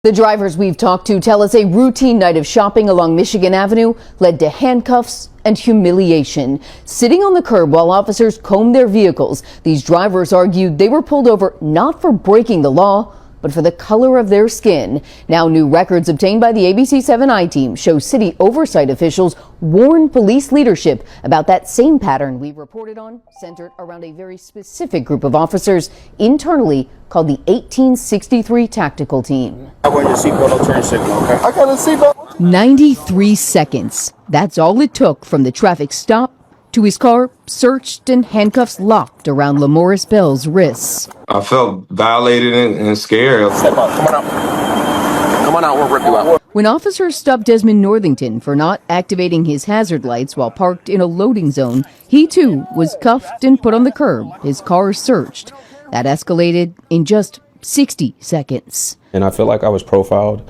The drivers we've talked to tell us a routine night of shopping along Michigan Avenue led to handcuffs and humiliation. Sitting on the curb while officers combed their vehicles, these drivers argued they were pulled over not for breaking the law, but for the color of their skin. Now, new records obtained by the ABC7 I-Team show city oversight officials warned police leadership about that same pattern we reported on, centered around a very specific group of officers internally called the 1863 Tactical Team. I want your seatbelt, I'll turn your signal, okay? I got a seatbelt. 93 seconds. That's all it took from the traffic stop to his car searched and handcuffs locked around Lamorris Bell's wrists. I felt violated and scared. Step up, come on out. Come on out, we'll rip you out. When officers stopped Desmond Northington for not activating his hazard lights while parked in a loading zone, he too was cuffed and put on the curb, his car searched. That escalated in just 60 seconds. And I feel like I was profiled.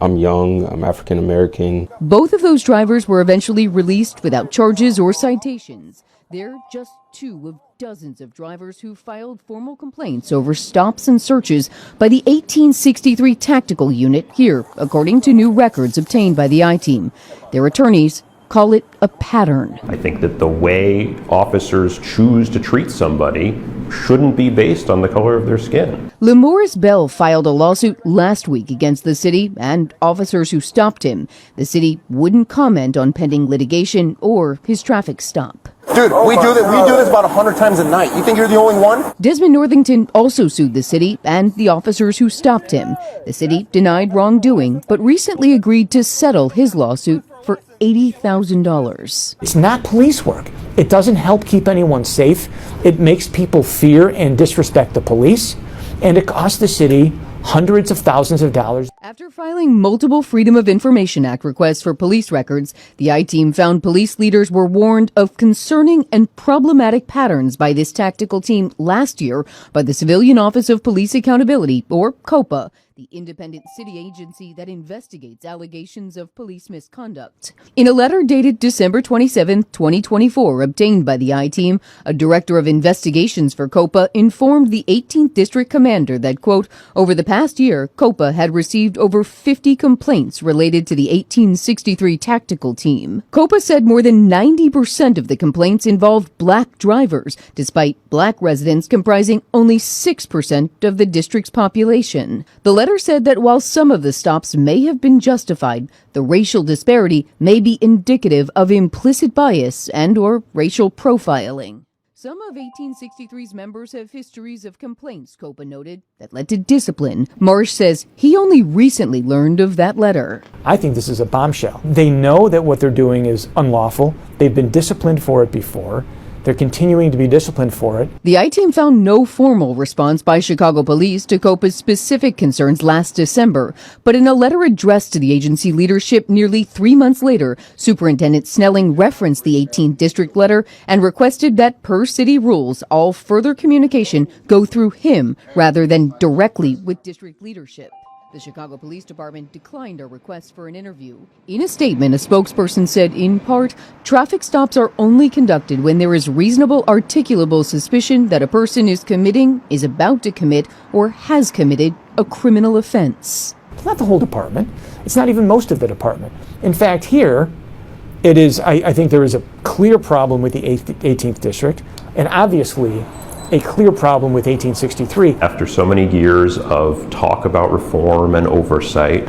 I'm young, I'm African American. Both of those drivers were eventually released without charges or citations. They're just two of dozens of drivers who filed formal complaints over stops and searches by the 1863 Tactical Unit here, according to new records obtained by the I-Team. Their attorneys call it a pattern. I think that the way officers choose to treat somebody shouldn't be based on the color of their skin. Lamorris Bell filed a lawsuit last week against the city and officers who stopped him. The city wouldn't comment on pending litigation or his traffic stop. Dude, we do this about 100 times a night. You think you're the only one? Desmond Northington also sued the city and the officers who stopped him. The city denied wrongdoing, but recently agreed to settle his lawsuit for $80,000. It's not police work. It doesn't help keep anyone safe. It makes people fear and disrespect the police, and it costs the city hundreds of thousands of dollars. After filing multiple Freedom of Information Act requests for police records, the I-Team found police leaders were warned of concerning and problematic patterns by this tactical team last year by the Civilian Office of Police Accountability, or COPA, the independent city agency that investigates allegations of police misconduct. In a letter dated December 27, 2024, obtained by the I-Team, a director of investigations for COPA informed the 18th District Commander that, quote, over the past year, COPA had received over 50 complaints related to the 1863 Tactical Team. COPA said more than 90% of the complaints involved black drivers, despite black residents comprising only 6% of the district's population. The letter said that while some of the stops may have been justified, the racial disparity may be indicative of implicit bias and or racial profiling. Some of 1863's members have histories of complaints, COPA noted, that led to discipline. Marsh says he only recently learned of that letter. I think this is a bombshell. They know that what they're doing is unlawful. They've been disciplined for it before. They're continuing to be disciplined for it. The I-Team found no formal response by Chicago police to COPA's specific concerns last December, but in a letter addressed to the agency leadership nearly 3 months later, Superintendent Snelling referenced the 18th District letter and requested that, per city rules, all further communication go through him rather than directly with district leadership. The Chicago Police Department declined our request for an interview. In a statement, a spokesperson said, in part, traffic stops are only conducted when there is reasonable articulable suspicion that a person is committing, is about to commit, or has committed a criminal offense. It's not the whole department. It's not even most of the department. In fact, here, it is. I think there is a clear problem with the 18th District, and obviously a clear problem with 1863. After so many years of talk about reform and oversight,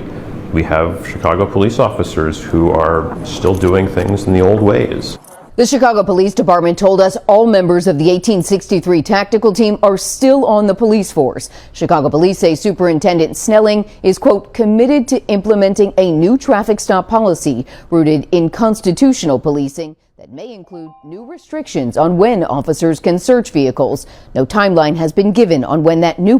we have Chicago police officers who are still doing things in the old ways. The Chicago Police Department told us all members of the 1863 Tactical Team are still on the police force. Chicago police say Superintendent Snelling is, quote, committed to implementing a new traffic stop policy rooted in constitutional policing that may include new restrictions on when officers can search vehicles. No timeline has been given on when that new